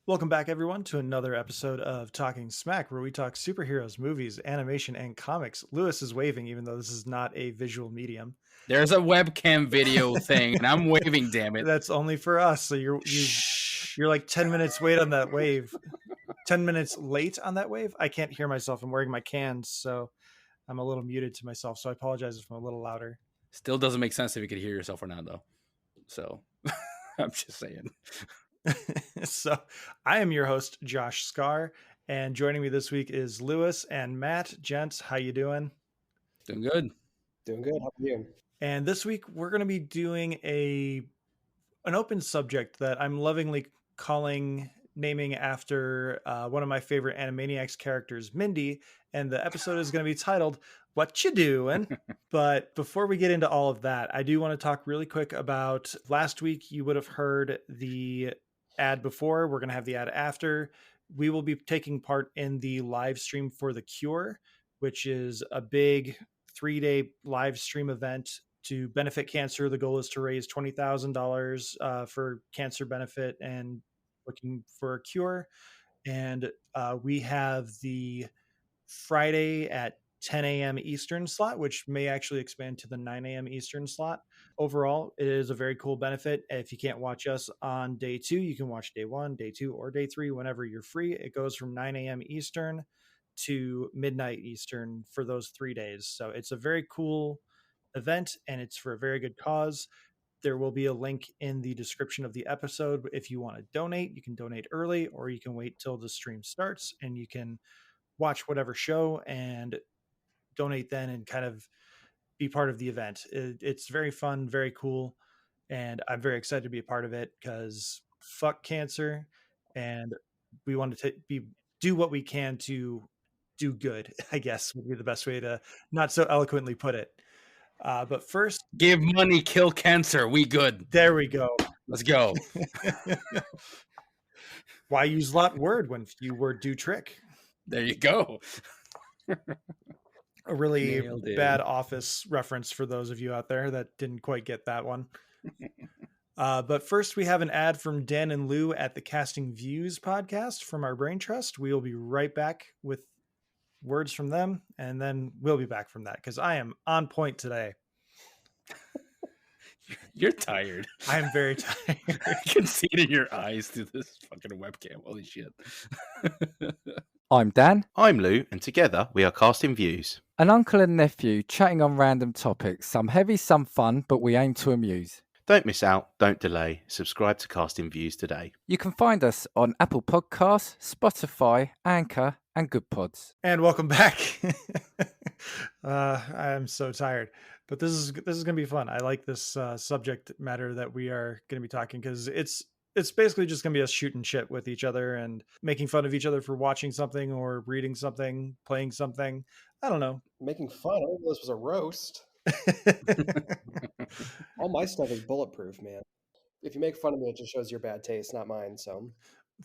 Welcome back, everyone, to another episode of Talking Smack, where we talk superheroes, movies, animation, and comics. Lewis is waving, even though this is not a visual medium. There's a webcam video thing, and I'm waving, damn it. That's only for us. So you're like 10 minutes wait on that wave. 10 minutes late on that wave. I can't hear myself. I'm wearing my cans, so I'm a little muted to myself. So I apologize if I'm a little louder. Still doesn't make sense if you could hear yourself or not, though. So I'm just saying. So I am your host, Josh Scar, and joining me this week is Lewis and Matt. Gents, how you doing? Doing good. Doing good. How are you? And this week we're going to be doing an open subject that I'm lovingly naming after one of my favorite Animaniacs characters, Mindy. And the episode is going to be titled "What You Doing?" But before we get into all of that, I do want to talk really quick about last week. You would have heard the ad before. We're going to have the ad after. We will be taking part in the live stream for The Cure, which is a big 3-day live stream event to benefit cancer. The goal is to raise $20,000 for cancer benefit and looking for a cure. And we have the Friday at 10 a.m. Eastern slot, which may actually expand to the 9 a.m. Eastern slot. Overall, it is a very cool benefit. If you can't watch us on day 2, you can watch day 1, day 2, or day 3 whenever you're free. It goes from 9 a.m. Eastern to midnight Eastern for those 3 days. So it's a very cool event, and it's for a very good cause. There will be a link in the description of the episode. If you want to donate, you can donate early, or you can wait till the stream starts and you can watch whatever show and donate then and kind of be part of the event. It's very fun, very cool, and I'm very excited to be a part of it because fuck cancer, and we want to do what we can to do good, I guess would be the best way to not so eloquently put it. But first, give money, kill cancer. We good. There we go. Let's go. Why use lot word when few word do trick? There you go. A really bad Office reference for those of you out there that didn't quite get that one. But first, we have an ad from Dan and Lou at the Casting Views podcast from our Brain Trust. We will be right back with words from them, and then we'll be back from that because I am on point today. You're tired. I am very tired. I can see it in your eyes through this fucking webcam. Holy shit. I'm Dan. I'm Lou, and together we are Casting Views. An uncle and nephew chatting on random topics, some heavy, some fun, but we aim to amuse. Don't miss out, don't delay. Subscribe to Casting Views today. You can find us on Apple Podcasts, Spotify, Anchor, and Good Pods. And welcome back. I am so tired, but this is going to be fun. I like this subject matter that we are going to be talking because it's basically just going to be us shooting shit with each other and making fun of each other for watching something or reading something, playing something. I don't know. Making fun. I didn't know this was a roast. All my stuff is bulletproof, man. If you make fun of me, it just shows your bad taste, not mine. So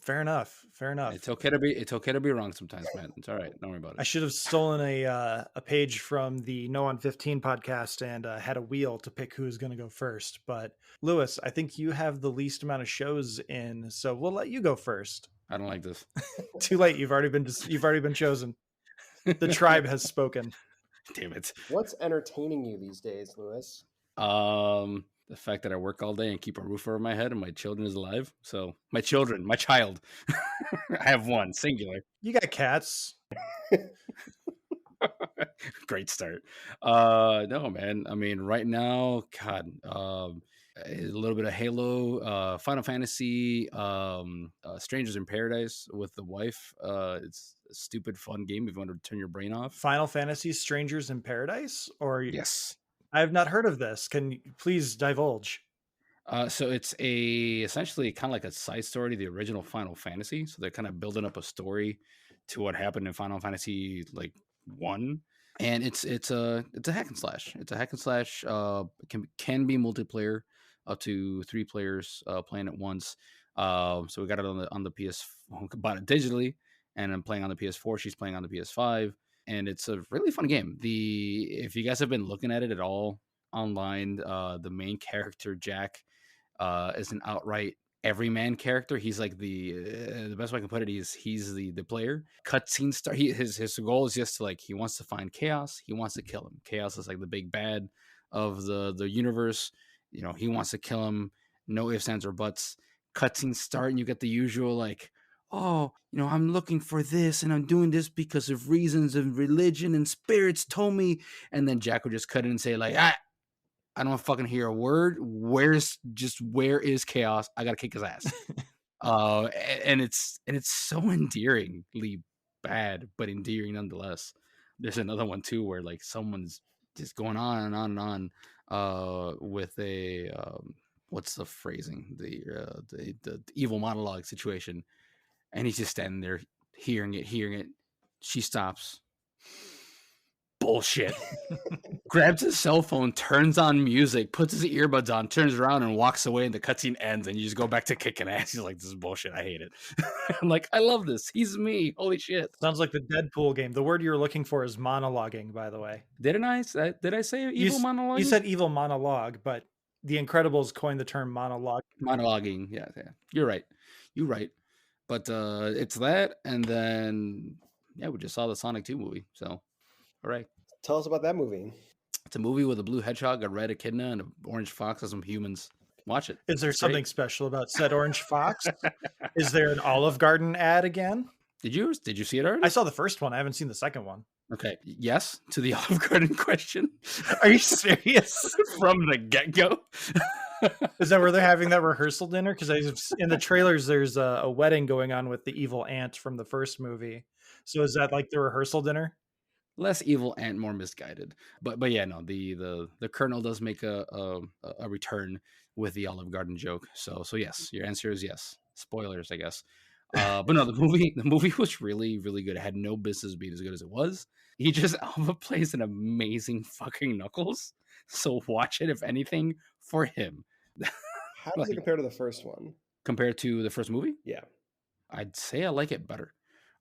fair enough. It's okay to be wrong sometimes, man. It's all right. Don't worry about it. I should have stolen a page from the No on 15 podcast and had a wheel to pick who's going to go first. But Lewis, I think you have the least amount of shows in, so we'll let you go first. I don't like this. Too late. You've already been chosen. The tribe has spoken. Damn it. What's entertaining you these days, Lewis? The fact that I work all day and keep a roof over my head and my children is alive. So my child. I have one, singular. You got cats. Great start. No, man. I mean, right now, God, a little bit of Halo, Final Fantasy, Strangers in Paradise with the wife. It's a stupid, fun game if you want to turn your brain off. Final Fantasy Strangers in Paradise? Or yes. I have not heard of this. Can you please divulge? So it's essentially kind of like a side story to the original Final Fantasy. So they're kind of building up a story to what happened in Final Fantasy like 1. And it's a hack and slash. It's a hack and slash. Can be multiplayer, up to 3 players playing at once. So we got it on the PS. Bought it digitally, and I'm playing on the PS4. She's playing on the PS5. And it's a really fun game. If you guys have been looking at it at all online, the main character, Jack, is an outright everyman character. He's like the best way I can put it is he's the player. Cutscene star. His goal is just to like he wants to find Chaos. He wants to kill him. Chaos is like the big bad of the universe. You know, he wants to kill him. No ifs, ands, or buts. Cutscene start, and you get the usual like, oh, you know, I'm looking for this, and I'm doing this because of reasons of religion and spirits told me. And then Jack would just cut in and say like, I don't fucking hear a word. Where is Chaos? I gotta kick his ass. And it's so endearingly bad, but endearing nonetheless. There's another one too where like someone's just going on and on and on with a what's the phrasing, the evil monologue situation, and he's just standing there hearing it. She stops. Bullshit. Grabs his cell phone, turns on music, puts his earbuds on, turns around and walks away, and the cutscene ends, and you just go back to kicking ass. He's like, this is bullshit. I hate it. I'm like, I love this. He's me. Holy shit. Sounds like the Deadpool game. The word you were looking for is monologuing, by the way. Did I say evil monologue? You said evil monologue, but The Incredibles coined the term monologue. Monologuing. Yeah. You're right. But it's that, and then yeah, we just saw the Sonic 2 movie. So, all right. Tell us about that movie. It's a movie with a blue hedgehog, a red echidna, and an orange fox and some humans. Watch it. Is there It's something great. special about said orange fox? Is there an Olive Garden ad again? Did you see it already? I saw the first one. I haven't seen the second one. Okay. Yes to the Olive Garden question. Are you serious? From the get-go? Is that where they're having that rehearsal dinner? Because in the trailers, there's a wedding going on with the evil aunt from the first movie. So is that like the rehearsal dinner? Less evil and more misguided. But yeah, no, the Colonel does make a return with the Olive Garden joke. So yes, your answer is yes. Spoilers, I guess. But no, the movie was really, really good. It had no business being as good as it was. He just Alva plays an amazing fucking Knuckles. So watch it, if anything, for him. How does it compare to the first one? Compared to the first movie? Yeah. I'd say I like it better.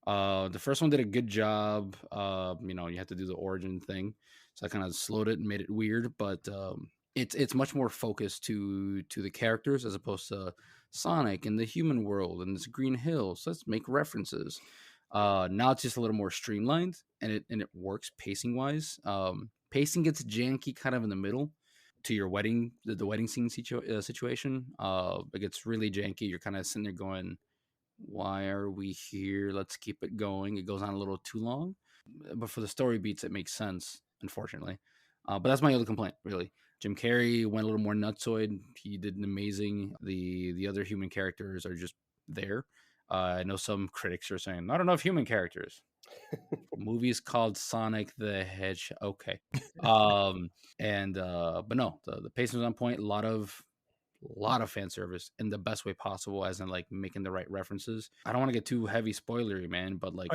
The first one did a good job. You know, you have to do the origin thing, so I kind of slowed it and made it weird. But it's much more focused to the characters as opposed to Sonic and the human world and this Green Hill. So let's make references. Now it's just a little more streamlined, and it works pacing wise. Pacing gets janky kind of in the middle to your wedding, the wedding scene situation. It gets really janky. You're kind of sitting there going, why are we here? Let's keep it going. It goes on a little too long, but for the story beats, it makes sense, unfortunately. But that's my only complaint, really. Jim Carrey went a little more nutsoid. He did an amazing. The other human characters are just there. I know some critics are saying not enough human characters. Movie's called Sonic the Hedgehog. Okay. But no, the pacing was on point. A lot of fan service in the best way possible, as in like making the right references. I don't want to get too heavy spoilery, man, but like,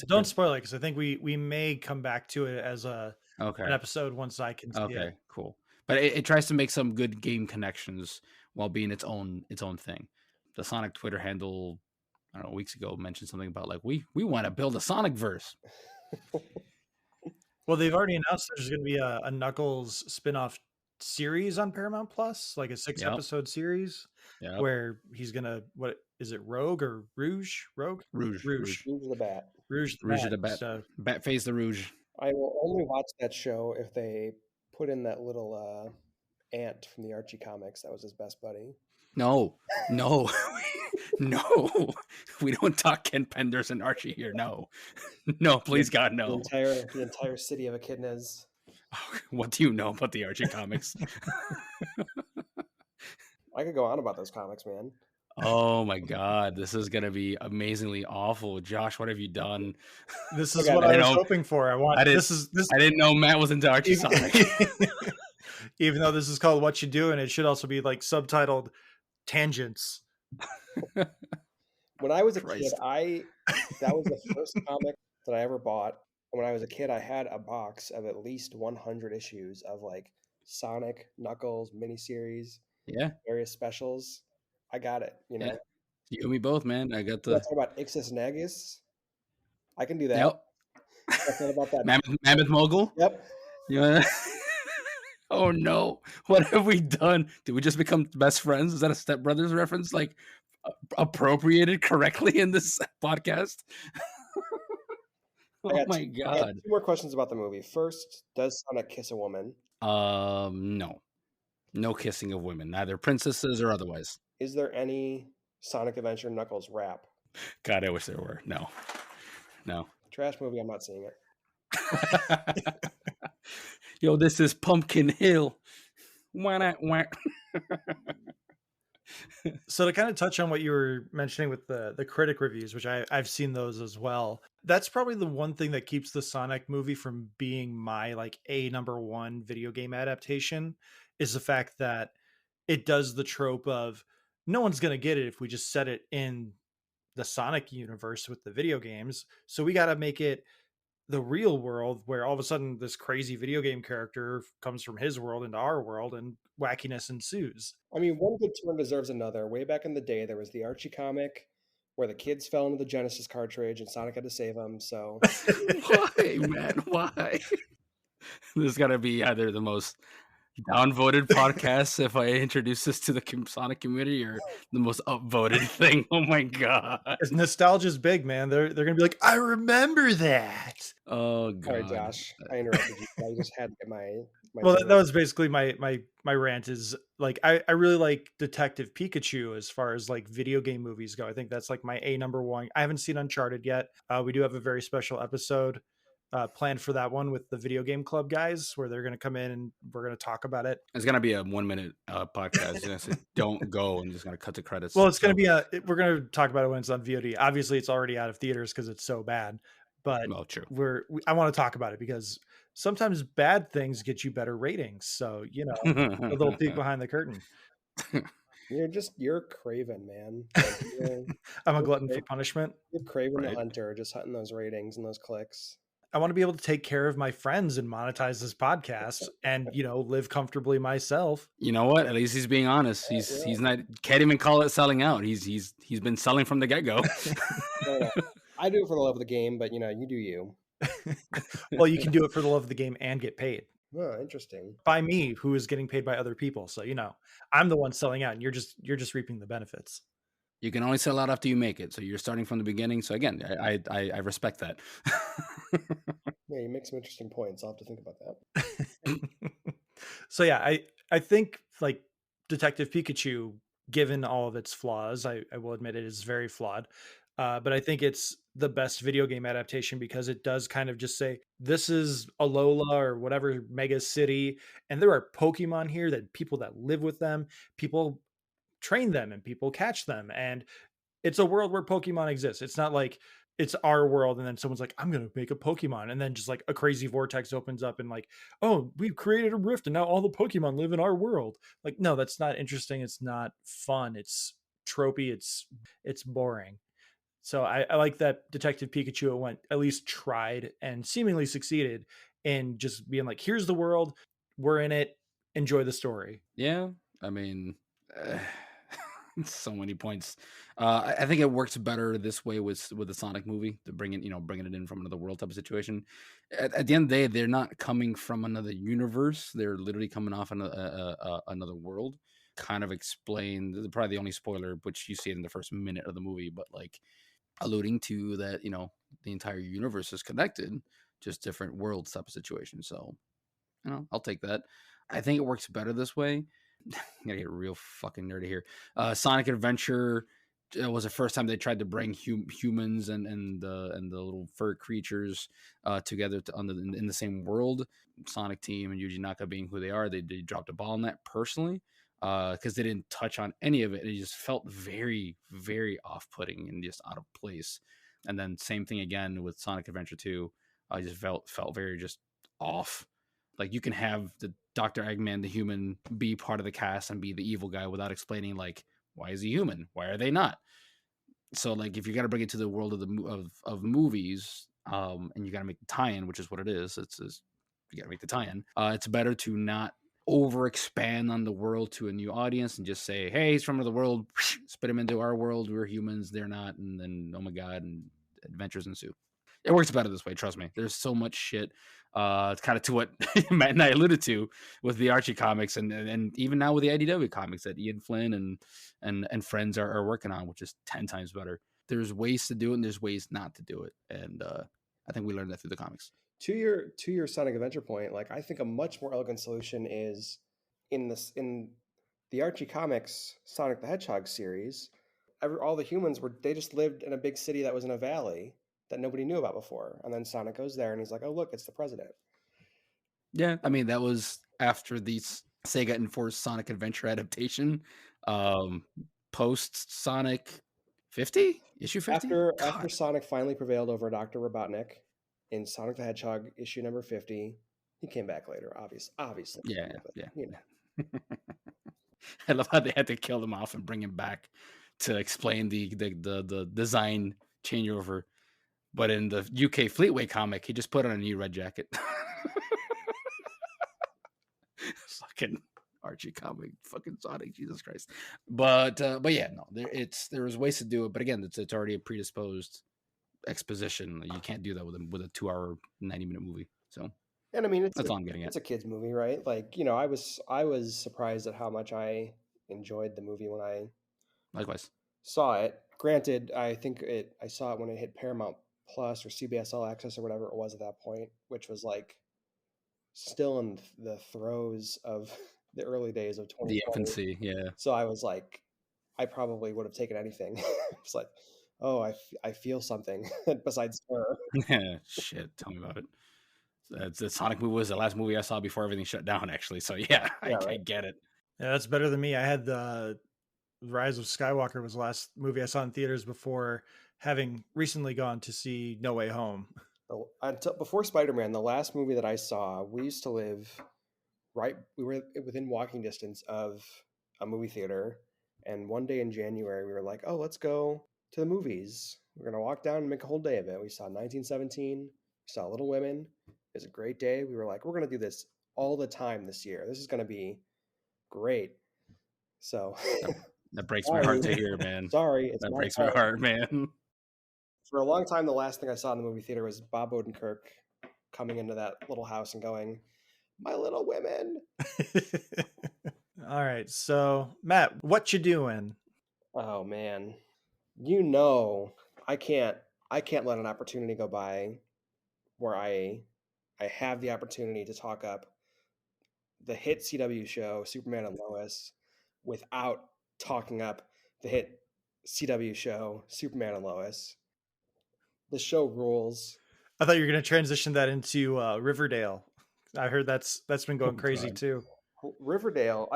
don't spoil it, because I think we may come back to it as an okay episode once I can see it. Okay, cool. But it tries to make some good game connections while being its own thing. The Sonic Twitter handle, I don't know, weeks ago mentioned something about like we want to build a Sonic verse. Well, they've already announced there's going to be a Knuckles spin-off series on Paramount Plus, like a 6-episode series, where he's gonna, what is it, Rogue or Rouge? Rouge the Bat. Rouge the Bat. So, Bat Face the Rouge. I will only watch that show if they put in that little ant from the Archie comics that was his best buddy. No. No, we don't talk Ken Penders and Archie here. No, please, God, no. The entire city of echidnas. What do you know about the Archie comics? I could go on about those comics, man. Oh my God, this is gonna be amazingly awful. Josh, what have you done? This is what I was hoping for. I didn't know Matt was into Archie Sonic. Even though this is called What You Do, and it should also be like subtitled Tangents. When I was a kid, that was the first comic that I ever bought. When I was a kid, I had a box of at least 100 issues of like Sonic, Knuckles, miniseries, various specials. I got it, you know. Yeah. You and me both, man. I got the. Let's talk about Ixis Nagus. I can do that. Yep. That's not about that. Mammoth Mogul. Yep. Yeah. Oh no, what have we done? Did we just become best friends? Is that a Step Brothers reference? Like appropriated correctly in this podcast? I Oh got my I got god. 2 more questions about the movie. First, does Sonic kiss a woman? No. No kissing of women, neither princesses or otherwise. Is there any Sonic Adventure Knuckles rap? God, I wish there were. No. No. Trash movie, I'm not seeing it. Yo, this is Pumpkin Hill. Wah, wah. So to kind of touch on what you were mentioning with the critic reviews, which I've seen those as well. That's probably the one thing that keeps the Sonic movie from being my like a number one video game adaptation is the fact that it does the trope of no one's going to get it if we just set it in the Sonic universe with the video games. So we got to make it the real world where all of a sudden this crazy video game character comes from his world into our world and wackiness ensues. I mean, one good turn deserves another. Way back in the day, there was the Archie comic where the kids fell into the Genesis cartridge and Sonic had to save them. So Why, man? Why? This is gonna be either the most downvoted podcast if I introduce this to the Sonic community, or the most upvoted thing. Oh my god! Because nostalgia's big, man. They're gonna be like, I remember that. Oh god! sorry, Josh, I interrupted you. I just had to get my Well, that was basically my rant. Is like I really like Detective Pikachu as far as like video game movies go. I think that's like my a number one. I haven't seen Uncharted yet. We do have a very special episode planned for that one with the video game club guys, where they're going to come in and we're going to talk about it. It's gonna be a 1 minute podcast. It's gonna say, don't go, and just gonna cut the credits. Well, it's going to be we're going to talk about it when it's on VOD. Obviously, it's already out of theaters because it's so bad. But well, true. I want to talk about it because sometimes bad things get you better ratings. So a little peek behind the curtain. You're Craven, man. Like, I'm a glutton for punishment. You're Craven Right. the Hunter, just hunting those ratings and those clicks. I want to be able to take care of my friends and monetize this podcast and, live comfortably myself. You know what? At least he's being honest. He's not, can't even call it selling out. He's been selling from the get go. No. I do it for the love of the game, but you do you. Well, you can do it for the love of the game and get paid. Oh, interesting. By me, who is getting paid by other people. So, I'm the one selling out and you're just reaping the benefits. You can only sell out after you make it. So you're starting from the beginning. So again, I respect that. Yeah, you make some interesting points. I'll have to think about that. So yeah, I think like Detective Pikachu, given all of its flaws, I will admit it is very flawed. But I think it's the best video game adaptation because it does kind of just say, this is Alola or whatever mega city. And there are Pokemon here that people that live with them, people train them and people catch them. And it's a world where Pokemon exists. It's not like it's our world and then someone's like, I'm going to make a Pokemon. And then just like a crazy vortex opens up and like, oh, we've created a rift and now all the Pokemon live in our world. Like, no, that's not interesting. It's not fun. It's tropey. It's boring. So I like that Detective Pikachu went at least tried and seemingly succeeded in just being like, here's the world. We're in it. Enjoy the story. Yeah. I mean, so many points. I think it works better this way with the Sonic movie to bringing it in from another world type of situation. At the end of the day, they're not coming from another universe. They're literally coming off another world. Kind of explained, probably the only spoiler, which you see it in the first minute of the movie, but like alluding to that, the entire universe is connected, just different worlds type of situation. So, I'll take that. I think it works better this way. I'm gonna get real fucking nerdy here. Sonic Adventure was the first time they tried to bring humans and the little fur creatures together in the same world. Sonic Team and Yuji Naka being who they are, they dropped a ball on that personally because they didn't touch on any of it. It just felt very, very off-putting and just out of place. And then same thing again with Sonic Adventure 2. I just felt very just off. Like, you can have the Dr. Eggman, the human, be part of the cast and be the evil guy without explaining, like, why is he human? Why are they not? So, like, if you got to bring it to the world of movies, and you got to make the tie-in, which is what it is, you got to make the tie-in. It's better to not over expand on the world to a new audience and just say, hey, he's from another world, spit him into our world. We're humans, they're not, and then oh my god, and adventures ensue. It works better this way, trust me. There's so much shit. It's kind of to what Matt and I alluded to with the Archie comics, and even now with the IDW comics that Ian Flynn and friends are working on, which is 10 times better. There's ways to do it, and there's ways not to do it, and I think we learned that through the comics. To your Sonic Adventure point, like I think a much more elegant solution is in the Archie comics Sonic the Hedgehog series. All the humans they just lived in a big city that was in a valley that nobody knew about before, and then Sonic goes there and he's like, "Oh look, it's the president." Yeah, I mean that was after the Sega enforced Sonic Adventure adaptation, post Sonic 50 issue 50. After Sonic finally prevailed over Dr. Robotnik in Sonic the Hedgehog issue number 50, he came back later. Obviously. Yeah. You know. I love how they had to kill him off and bring him back to explain the design changeover. But in the UK Fleetway comic, he just put on a new red jacket. Fucking Archie comic, fucking Sonic, Jesus Christ. But yeah, no, there was ways to do it, but again, it's already a predisposed exposition. You can't do that with a 2-hour 90-minute movie. So, and I mean, that's all I'm getting at. It's a kids movie, right? Like, you know, I was surprised at how much I enjoyed the movie when I likewise saw it. Granted, I think I saw it when it hit Paramount Plus or CBS All Access or whatever it was at that point, which was like still in the throes of the early days of 2020. The infancy, yeah. So I was like, I probably would have taken anything. It's like, oh, I feel something besides terror. Yeah, shit, tell me about it. The Sonic movie was the last movie I saw before everything shut down, actually. So yeah, I get it. Yeah, that's better than me. I had the Rise of Skywalker was the last movie I saw in theaters before having recently gone to see No Way Home. Before Spider-Man, the last movie that I saw, we used to live we were within walking distance of a movie theater. And one day in January, we were like, oh, let's go to the movies. We're going to walk down and make a whole day of it. We saw 1917. We saw Little Women. It was a great day. We were like, we're going to do this all the time this year. This is going to be great. So that breaks my heart to hear, man. Sorry. That breaks my heart, man. For a long time, the last thing I saw in the movie theater was Bob Odenkirk coming into that little house and going, "My Little Women." All right. So, Matt, what you doing? Oh man. You know, I can't let an opportunity go by where I have the opportunity to talk up the hit CW show Superman and Lois without talking up the hit CW show Superman and Lois. The show rules. I thought you were going to transition that into Riverdale. I heard that's been going crazy too. Riverdale.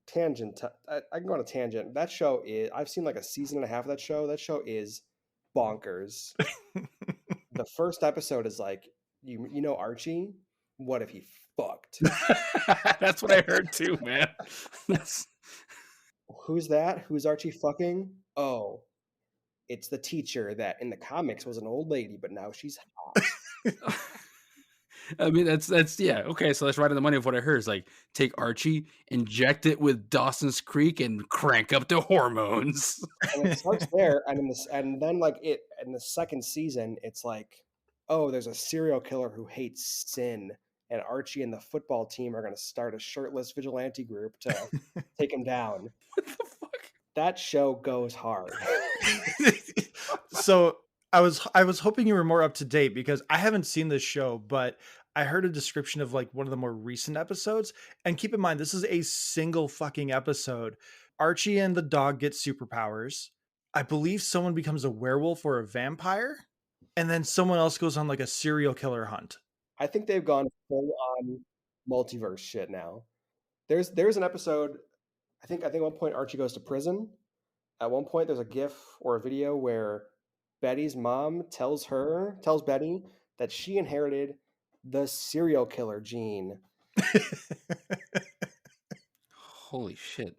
Tangent. I can go on a tangent. That show is. I've seen like a season and a half of that show. That show is bonkers. The first episode is like, you know Archie. What if he fucked? That's what I heard too, man. Who's that? Who's Archie fucking? Oh, it's the teacher that in the comics was an old lady, but now she's hot. I mean, that's yeah. Okay, so that's right on the money of what I heard. Is like take Archie, inject it with Dawson's Creek, and crank up the hormones. And it starts there, and then like it in the second season, it's like, oh, there's a serial killer who hates sin, and Archie and the football team are going to start a shirtless vigilante group to take him down. What the fuck? That show goes hard. So I was hoping you were more up to date because I haven't seen this show, but I heard a description of like one of the more recent episodes. And keep in mind, this is a single fucking episode. Archie and the dog get superpowers. I believe someone becomes a werewolf or a vampire. And then someone else goes on like a serial killer hunt. I think they've gone full on multiverse shit now. There's an episode, I think at one point Archie goes to prison. At one point there's a GIF or a video where Betty's mom tells Betty that she inherited the serial killer gene. Holy shit.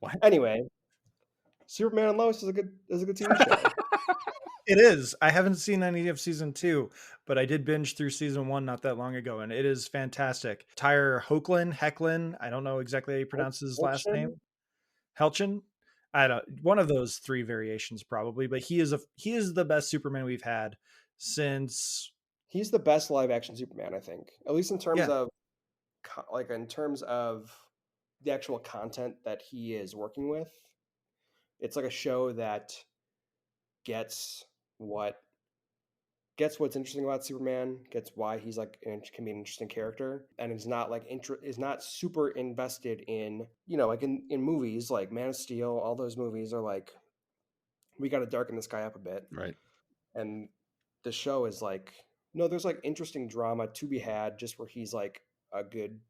What? Anyway, Superman and Lois is a good TV show. It is. I haven't seen any of season 2, but I did binge through season 1 not that long ago, and it is fantastic. Tyre Hoechlin, I don't know exactly how you pronounce his last name. Helchin. I don't one of those 3 variations probably, but he is the best Superman we've had since He's the best live action Superman, I think. At least in terms yeah. of in terms of the actual content that he is working with. It's like a show that gets what's interesting about Superman, gets why he's like can be an interesting character, and is not like is not super invested in, you know, like in movies like Man of Steel. All those movies are like, we got to darken this guy up a bit, Right. and the show is like, no, there's like interesting drama to be had, just where he's like a good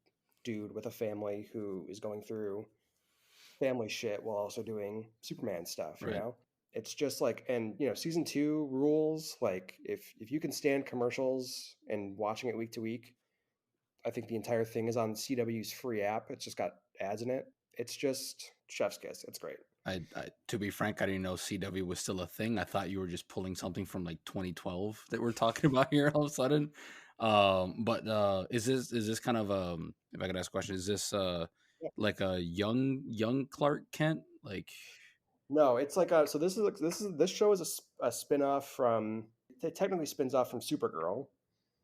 dude with a family who is going through family shit while also doing Superman stuff, you Right. know? It's just like, and you know, season 2 rules, like if you can stand commercials and watching it week to week, I think the entire thing is on CW's free app. It's just got ads in it. It's just chef's kiss. It's great. I to be frank, I didn't know CW was still a thing. I thought you were just pulling something from like 2012 that we're talking about here all of a sudden. But is this kind of if I could ask a question, is this like a young Clark Kent? Like, No, it's like so this show is a spin-off from, it technically spins off from Supergirl,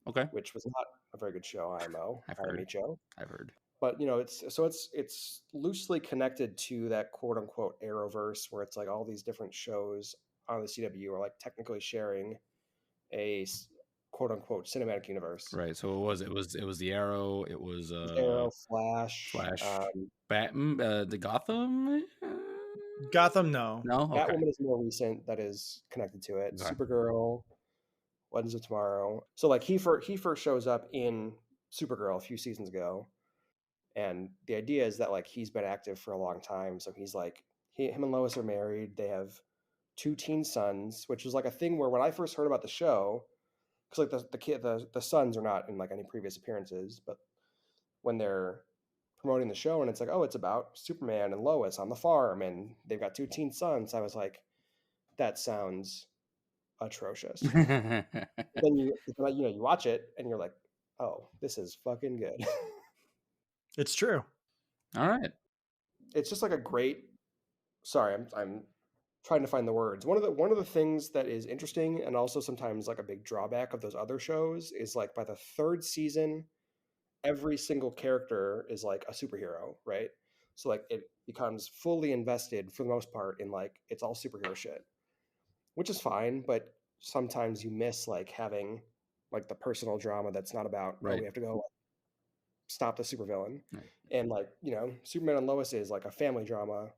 okay, which was not a very good show, IMO, I've heard. IMHO. I've heard. But you know, it's loosely connected to that quote unquote Arrowverse, where it's like all these different shows on the CW are like technically sharing a quote unquote cinematic universe. Right. So it was the Arrow. It was Arrow, Flash, Batman, the Gotham. Gotham, no. No, okay. Batwoman is more recent. That is connected to it. Okay. Supergirl, Legends of Tomorrow. So like he first shows up in Supergirl a few seasons ago. And the idea is that like he's been active for a long time. So he's like, him and Lois are married. They have 2 teen sons, which is like a thing where when I first heard about the show, because like the sons are not in like any previous appearances, but when they're promoting the show and it's like, oh, it's about Superman and Lois on the farm and they've got 2 teen sons, I was like, that sounds atrocious. then you watch it and you're like, oh, this is fucking good. It's true. All right. It's just like a great. Sorry, I'm trying to find the words. One of the things that is interesting and also sometimes like a big drawback of those other shows is like by the 3rd season, every single character is like a superhero, right? So like it becomes fully invested for the most part in like it's all superhero shit, which is fine, but sometimes you miss like having like the personal drama that's not about, right, oh, we have to go stop the supervillain. right. And like, you know, Superman and Lois is like a family drama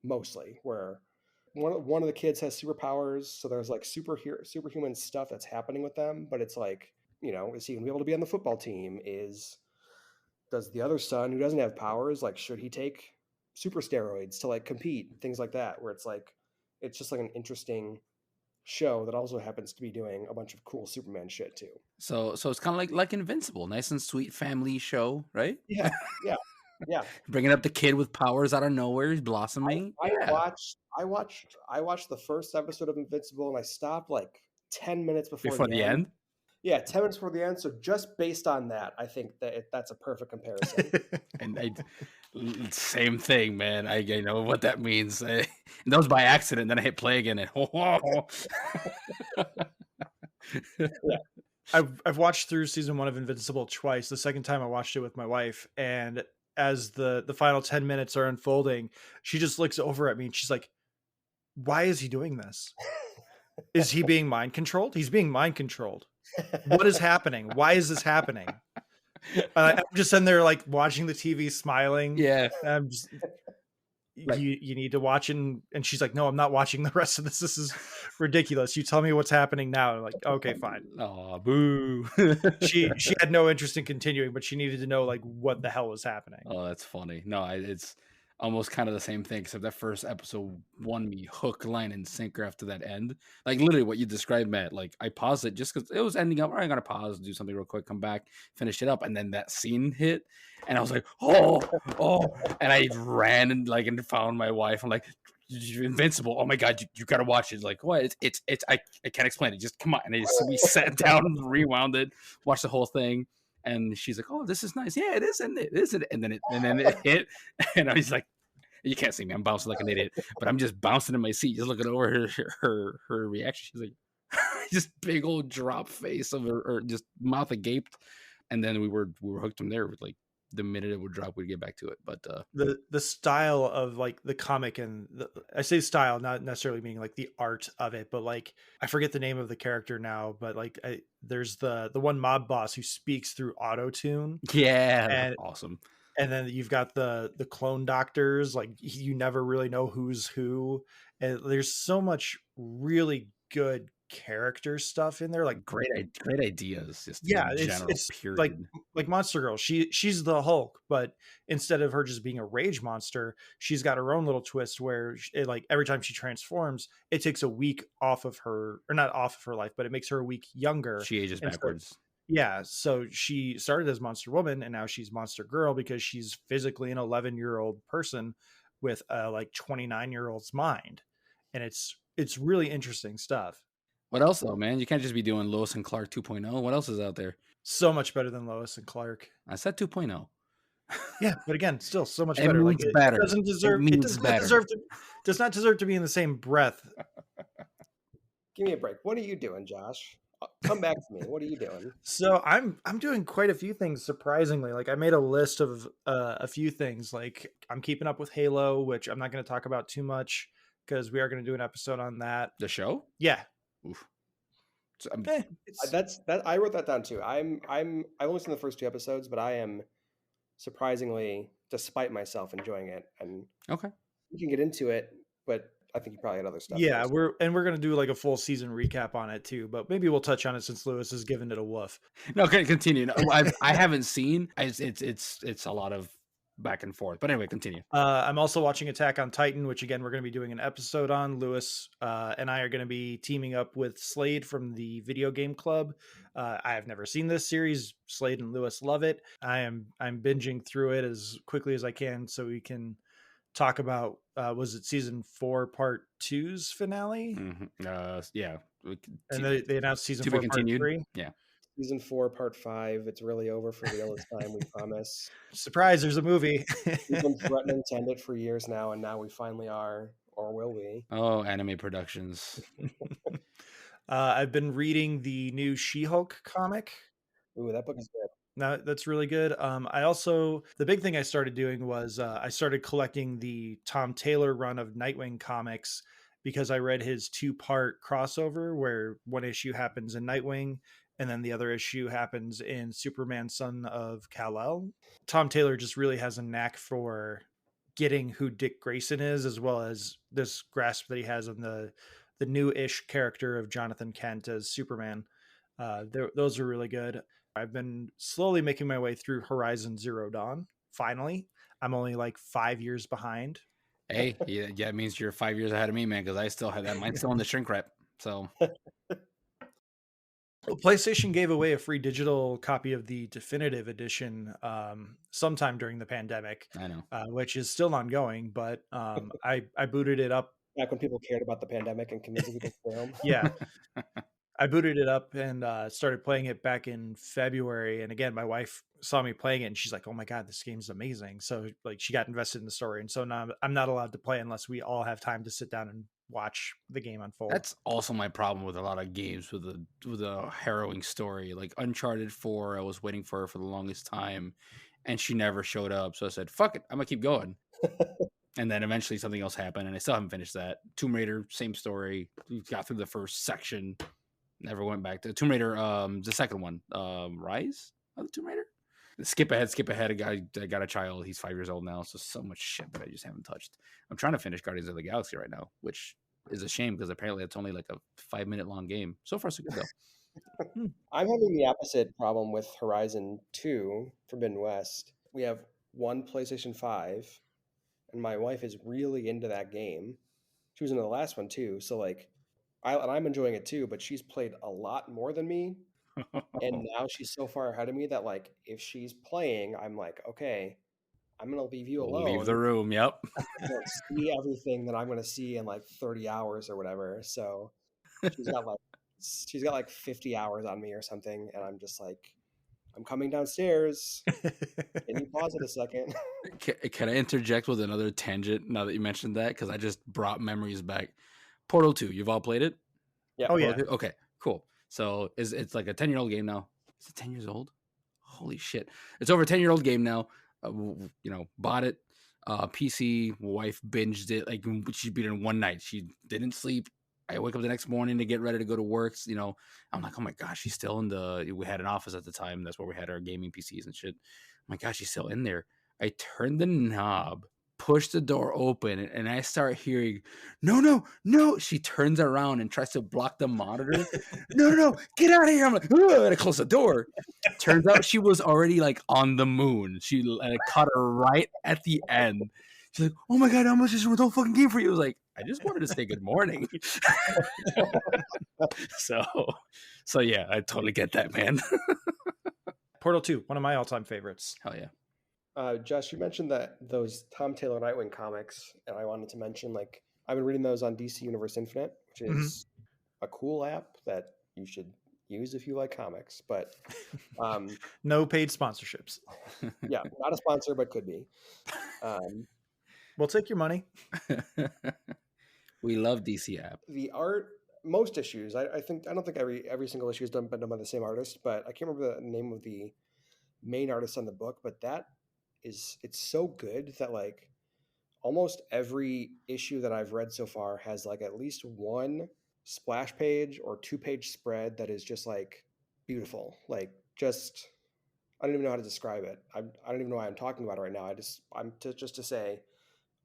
mostly, where one of the kids has superpowers, so there's like superhuman stuff that's happening with them, but it's like, you know, is he gonna be able to be on the football team? Does the other son who doesn't have powers, like, should he take super steroids to like compete, things like that, where it's like it's just like an interesting show that also happens to be doing a bunch of cool Superman shit too. So it's kind of like Invincible, nice and sweet family show, right? Yeah. Bringing up the kid with powers out of nowhere, he's blossoming. I watched the first episode of Invincible and I stopped like 10 minutes before the end. Yeah, 10 minutes before the end. So just based on that, I think that's a perfect comparison. And same thing, man. I know what that means. And that was by accident. Then I hit play again, and Yeah. I've watched through season 1 of Invincible twice. The second time I watched it with my wife, and as the final 10 minutes are unfolding, she just looks over at me and she's like, why is he doing this? Is he being mind controlled? He's being mind controlled. What is happening? Why is this happening? I'm just sitting there like watching the TV, smiling. Yeah. I'm just, you need to watch it. And she's like, no, I'm not watching the rest of this. This is ridiculous. You tell me what's happening now. I'm like, okay, fine. Oh, boo. She had no interest in continuing, but she needed to know like what the hell was happening. Oh, that's funny. No, it's almost kind of the same thing, except that first episode won me hook, line, and sinker after that end. Like literally what you described, Matt. Like I paused it just because it was ending up. I'm gonna pause, do something real quick, come back, finish it up, and then that scene hit, and I was like, oh, and I ran and found my wife. I'm like, Invincible. Oh my god, you gotta watch it. Like what? It's I can't explain it. Just come on. And we sat down, rewound it, watched the whole thing. And she's like, "Oh, this is nice. Yeah, it is, isn't it? Isn't it?" And then it hit, and I was like, You can't see me. I'm bouncing like an idiot, but I'm just bouncing in my seat, just looking over her reaction. She's like, just big old drop face of her, or just mouth agape. And then we were hooked from there. With like the minute it would drop, we'd get back to it. But the style of like the comic, and I say style, not necessarily meaning like the art of it, but like I forget the name of the character now, but like there's the one mob boss who speaks through auto tune. yeah, And awesome. And then you've got the clone doctors, like you never really know who's who. And there's so much really good character stuff in there. Like Great ideas, just yeah, in general. it's Period. like Monster Girl. She's the Hulk, but instead of her just being a rage monster, she's got her own little twist where like every time she transforms, it takes a week off of her, or not off of her life, but it makes her a week younger. She ages And so backwards. yeah, so she started as Monster Woman and now she's Monster Girl because she's physically an 11-year-old person with a like 29-year-old's mind. And it's really interesting stuff. What else though, man? You can't just be doing Lois and Clark 2.0. What else is out there? So much better than Lois and Clark. I said 2.0. Yeah, but again, still so much It better. means Like better. doesn't deserve It it means does not deserve to be in the same breath. Give me a break. What are you doing, Josh? Come back to me. What are you doing? So I'm doing quite a few things, surprisingly. Like I made a list of a few things. Like I'm keeping up with Halo, which I'm not going to talk about too much because we are going to do an episode on that. The show? Yeah. Oof. So, That's that. I wrote that down too. I've only seen the first 2 episodes, but I am surprisingly, despite myself, enjoying it. And okay, we can get into it, but I think you probably had other stuff. Yeah, first. we're going to do like a full season recap on it too, but maybe we'll touch on it since Lewis has given it a woof. No, okay, continue. No, I haven't seen. It's a lot of back and forth. But anyway, continue. I'm also watching Attack on Titan, which again we're going to be doing an episode on. Lewis and I are going to be teaming up with Slade from the Video Game Club. I have never seen this series. Slade and Lewis love it. I'm binging through it as quickly as I can so we can talk about was it season 4 part 2's finale? Mm-hmm. Yeah, and they announced season 4 part 3. Yeah. Season 4, part 5. It's really over for real this time, we promise. Surprise, there's a movie. We've been threatening to end it for years now, and now we finally are, or will we? Oh, anime productions. I've been reading the new She-Hulk comic. Ooh, that book is good. No, that's really good. I also, the big thing I started doing was I started collecting the Tom Taylor run of Nightwing comics because I read his 2-part crossover where one issue happens in Nightwing and then the other issue happens in Superman, Son of Kal-El. Tom Taylor just really has a knack for getting who Dick Grayson is, as well as this grasp that he has on the new-ish character of Jonathan Kent as Superman. Those are really good. I've been slowly making my way through Horizon Zero Dawn. Finally, I'm only like 5 years behind. Hey, yeah, it means you're 5 years ahead of me, man, because I still have that. Mine's still in the shrink wrap. So PlayStation gave away a free digital copy of the definitive edition sometime during the pandemic. I know, which is still ongoing, but I booted it up. Back when people cared about the pandemic and convincing people to stay home. Yeah. I booted it up and started playing it back in February. And again, my wife saw me playing it and she's like, oh my God, this game's amazing. So like she got invested in the story. And so now I'm not allowed to play unless we all have time to sit down and watch the game unfold. That's also my problem with a lot of games with a harrowing story. Like Uncharted 4, I was waiting for her for the longest time and she never showed up. So I said, fuck it, I'm gonna keep going. And then eventually something else happened and I still haven't finished that. Tomb Raider, same story. We got through the first section. Never went back to Tomb Raider. The second one, Rise of the Tomb Raider. Skip ahead. I got a child. He's 5 years old now. So much shit that I just haven't touched. I'm trying to finish Guardians of the Galaxy right now, which is a shame because apparently it's only like a 5-minute long game. So far, so good though. I'm having the opposite problem with Horizon 2 Forbidden West. We have one PlayStation 5, and my wife is really into that game. She was into the last one too. So like, I'm enjoying it too, but she's played a lot more than me. And now she's so far ahead of me that like, if she's playing, I'm like, okay, I'm going to leave you alone. Leave the room. Yep. I don't see everything that I'm going to see in like 30 hours or whatever. So she's got like 50 hours on me or something. And I'm just like, I'm coming downstairs. Can you pause it a second? Can I interject with another tangent now that you mentioned that? Because I just brought memories back. Portal 2, you've all played it? Yeah. Oh, Portal yeah. 2? Okay, cool. So it's like a 10-year-old game now. Is it 10 years old? Holy shit. It's over a 10-year-old game now. Bought it. PC, wife binged it. Like, she beat it in one night. She didn't sleep. I wake up the next morning to get ready to go to work. I'm like, oh my gosh, she's still we had an office at the time. That's where we had our gaming PCs and shit. Oh my gosh, she's still in there. I turned the knob, push the door open, and I start hearing, no, no. She turns around and tries to block the monitor. No, get out of here. I'm like, ugh, and I close the door. Turns out she was already like on the moon. She caught her right at the end. She's like, oh my God, how much is the whole fucking game for you? I was like, I just wanted to say good morning. So yeah, I totally get that, man. Portal 2, one of my all-time favorites. Hell yeah. Josh, you mentioned that those Tom Taylor Nightwing comics, and I wanted to mention, like, I've been reading those on DC Universe Infinite, which is a cool app that you should use if you like comics. But no paid sponsorships. Yeah, not a sponsor, but could be. We'll take your money. We love DC app. The art, most issues, I don't think every single issue is been done by the same artist, but I can't remember the name of the main artist on the book, but it's so good that like almost every issue that I've read so far has like at least one splash page or 2-page spread that is just like beautiful. Like, just, I don't even know how to describe it. I don't even know why I'm talking about it right now. I'm just to say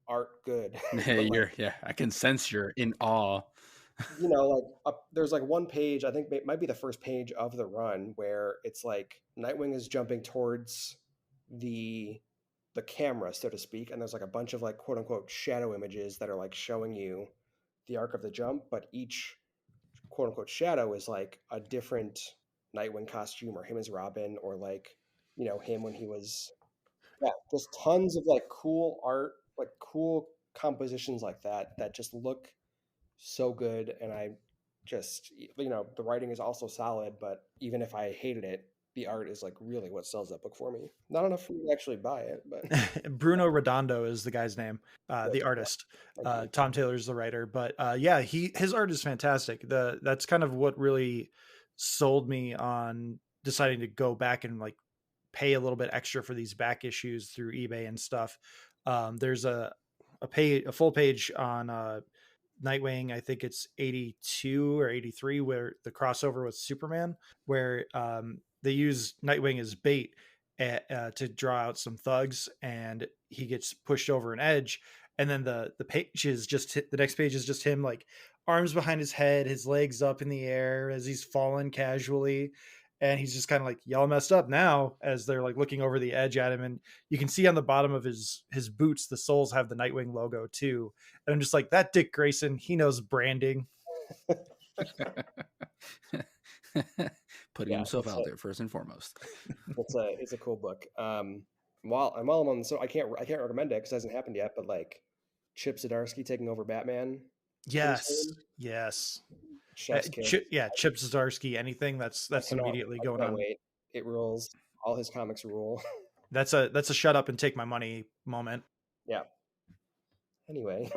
art good. Hey, I can sense you're in awe. There's like one page, I think it might be the first page of the run, where it's like Nightwing is jumping towards the camera, so to speak, and there's like a bunch of like quote unquote shadow images that are like showing you the arc of the jump, but each quote unquote shadow is like a different Nightwing costume, or him as Robin, or like, him when he was, just tons of like cool art, like cool compositions like that just look so good. And I just, the writing is also solid, but even if I hated it, the art is like really what sells that book for me. Not enough for me to actually buy it, but Bruno Redondo is the guy's name, the artist. Tom Taylor's the writer, but his art is fantastic. That's kind of what really sold me on deciding to go back and like pay a little bit extra for these back issues through eBay and stuff. There's a full page on Nightwing, I think it's 82 or 83, where the crossover with Superman, where they use Nightwing as bait to draw out some thugs, and he gets pushed over an edge, and then the page is just the next page is just him like arms behind his head, his legs up in the air as he's fallen casually, and he's just kind of like, y'all messed up now, as they're like looking over the edge at him, and you can see on the bottom of his boots the soles have the Nightwing logo too. And I'm just like, that Dick Grayson, he knows branding. Putting himself out there first and foremost. It's a cool book. While I'm on, so I can't recommend it because it hasn't happened yet, but like Chip Zdarsky taking over Batman. Yes. Chef's Kiss. Chip Zdarsky, anything that's immediately going on. Wait, it rules. All his comics rule. That's a shut up and take my money moment. Yeah. Anyway,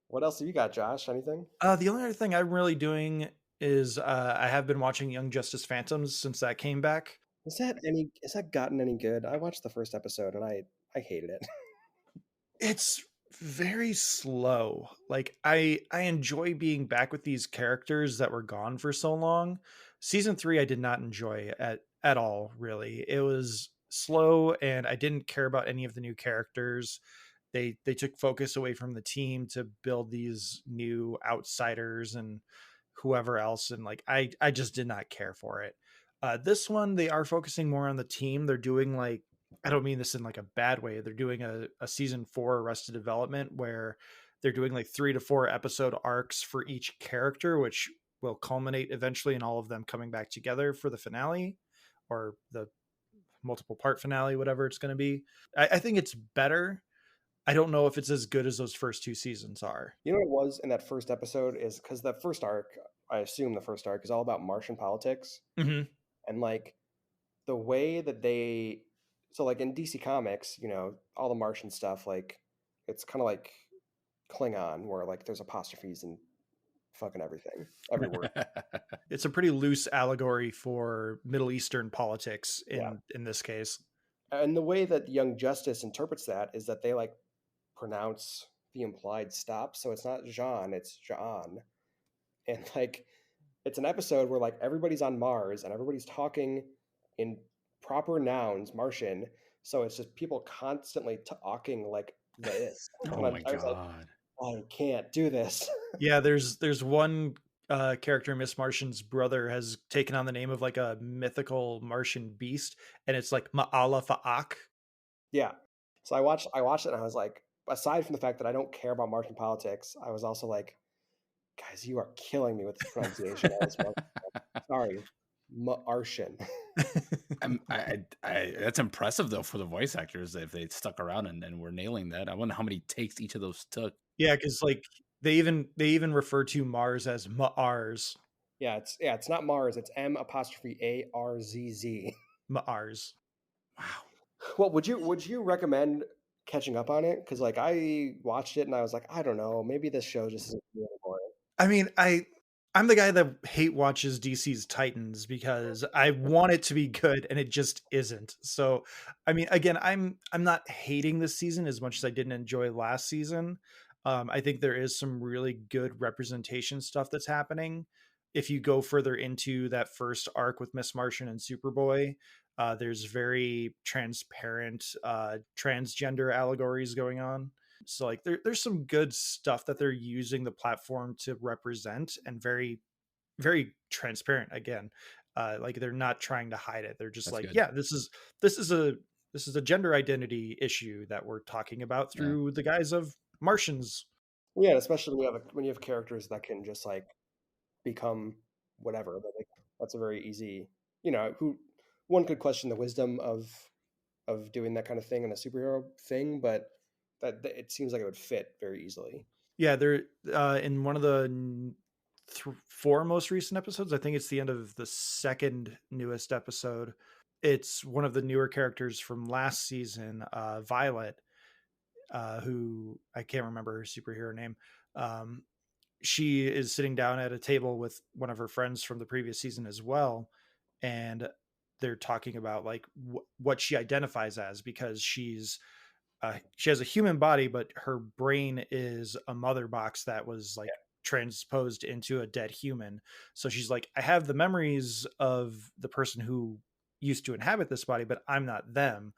what else have you got, Josh? Anything? The only other thing I'm really doing is I have been watching Young Justice Phantoms since that came back. Has that gotten any good? I watched the first episode and I hated it. It's very slow. Like, I enjoy being back with these characters that were gone for so long. Season 3 I did not enjoy at all, really. It was slow and I didn't care about any of the new characters. They took focus away from the team to build these new outsiders and whoever else, and like I just did not care for it. This one, they are focusing more on the team. They're doing, like, I don't mean this in like a bad way, they're doing a season 4 Arrested Development where they're doing like 3 to 4 episode arcs for each character, which will culminate eventually in all of them coming back together for the finale, or the multiple part finale, whatever it's going to be. I think it's better. I don't know if it's as good as those first 2 seasons are. You know what it was in that first episode is because the first arc, I assume the first arc is all about Martian politics. Mm-hmm. And like, the way that they, so like in DC Comics, you know, all the Martian stuff, like it's kind of like Klingon, where like there's apostrophes and fucking everything, every word. It's a pretty loose allegory for Middle Eastern politics Yeah. in this case. And the way that Young Justice interprets that is that they like pronounce the implied stop, so it's not Jean, it's Jean. And like it's an episode where like everybody's on Mars and everybody's talking in proper nouns, Martian. So it's just people constantly talking like this. Oh And my I was like, god. I can't do this. Yeah, there's one character, Miss Martian's brother, has taken on the name of like a mythical Martian beast, and it's like Ma'ala Fa'ak. Yeah. So I watched it and I was like, aside from the fact that I don't care about Martian politics, I was also like, guys, you are killing me with this pronunciation. Sorry, Martian. That's impressive though for the voice actors if they stuck around and were nailing that. I wonder how many takes each of those took. Yeah, because like they even refer to Mars as Mars. Yeah, it's not Mars. It's M''ARZZ. Mars. Wow. Well, would you recommend catching up on it? Because like I watched it and I was like, I don't know, maybe this show just isn't for me anymore. I mean, I'm the guy that hate watches DC's Titans because I want it to be good and it just isn't. So, I mean, again, I'm not hating this season as much as I didn't enjoy last season. I think there is some really good representation stuff that's happening. If you go further into that first arc with Miss Martian and Superboy, there's very transparent transgender allegories going on. So like there's some good stuff that they're using the platform to represent, and very very transparent again. Like they're not trying to hide it. They're just That's like, good. yeah, this is a gender identity issue that we're talking about through the guise of Martians. Yeah, especially when you have characters that can just like become whatever. But like, that's a very easy, who one could question the wisdom of doing that kind of thing in a superhero thing, but that it seems like it would fit very easily. Yeah, they're in one of the four most recent episodes. I think it's the end of the second newest episode. It's one of the newer characters from last season, Violet, who I can't remember her superhero name. She is sitting down at a table with one of her friends from the previous season as well, and they're talking about like what she identifies as, because she has a human body, but her brain is a mother box that was like transposed into a dead human. So she's like, I have the memories of the person who used to inhabit this body, but I'm not them.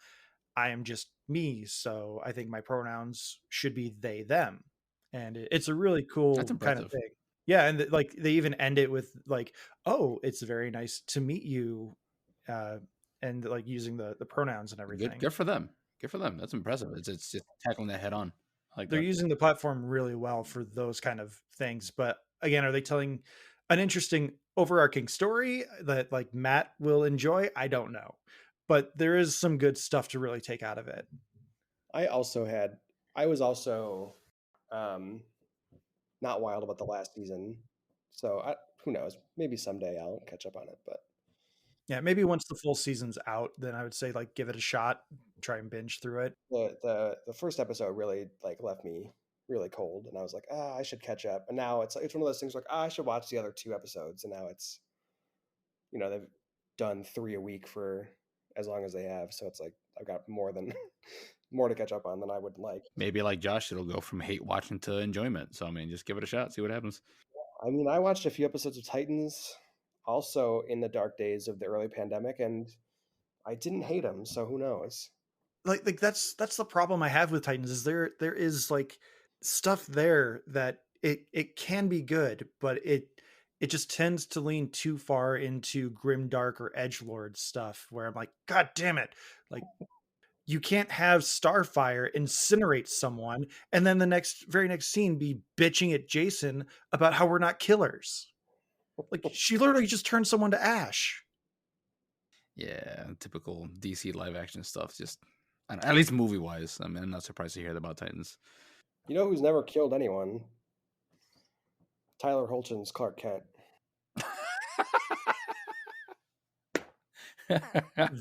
I am just me. So I think my pronouns should be they, them. And it's a really That's cool kind of impressive. thing. Yeah. And like they even end it with like, oh, it's very nice to meet you. And like using the pronouns and everything. Good for them. Good for them. That's impressive. It's just tackling that head on. I like They're that. using the platform really well for those kind of things. But again, are they telling an interesting overarching story that like Matt will enjoy? I don't know. But there is some good stuff to really take out of it. I was also not wild about the last season. So who knows? Maybe someday I'll catch up on it. But yeah, maybe once the full season's out, then I would say like give it a shot, try and binge through it. The first episode really like left me really cold, and I was like, I should catch up. And now it's one of those things like, I should watch the other two episodes. And now it's, they've done 3 a week for as long as they have, so it's like I've got more to catch up on than I would like. Maybe like Josh, it'll go from hate watching to enjoyment. So I mean, just give it a shot, see what happens. I mean, I watched a few episodes of Titans also in the dark days of the early pandemic, and I didn't hate them. So who knows? Like that's the problem I have with Titans, is there is like stuff there that it can be good, but it just tends to lean too far into grim dark or edgelord stuff where I'm like, god damn it, like you can't have Starfire incinerate someone and then the very next scene be bitching at Jason about how we're not killers. Like she literally just turned someone to ash. Yeah, typical DC live action stuff. Just at least movie wise. I mean, I'm not surprised to hear about Titans. You know who's never killed anyone? Tyler Hoechling's Clark Kent.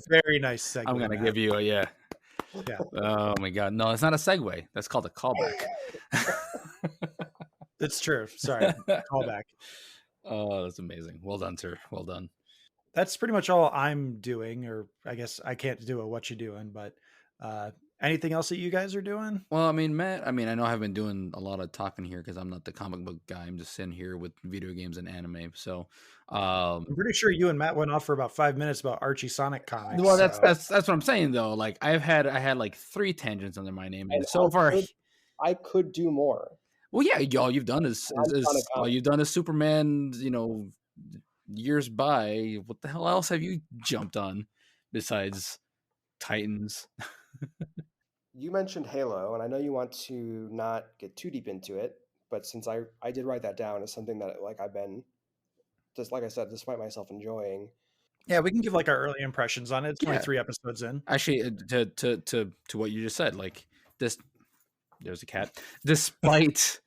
Very nice segue. I'm gonna Matt. give you a Yeah. Oh my god, no, it's not a segue. That's called a callback. That's true. Sorry, callback. Oh, that's amazing. Well done, sir. Well done. That's pretty much all I'm doing, or I guess I can't do a what you doing, but anything else that you guys are doing? Well, I mean, Matt, I know I've been doing a lot of talking here because I'm not the comic book guy. I'm just sitting here with video games and anime. So, I'm pretty sure you and Matt went off for about 5 minutes about Archie Sonic comics. well, that's what I'm saying though. Like I had like 3 tangents under my name, and so far I could do more. Well, yeah, all you've done is all you've done is Superman. Years by. What the hell else have you jumped on besides Titans? You mentioned Halo, and I know you want to not get too deep into it, but since I did write that down as something that like I've been, just like I said, despite myself enjoying. Yeah, we can give like our early impressions on it. It's only 3 episodes in. Actually, to what you just said, like this, there's a cat. Despite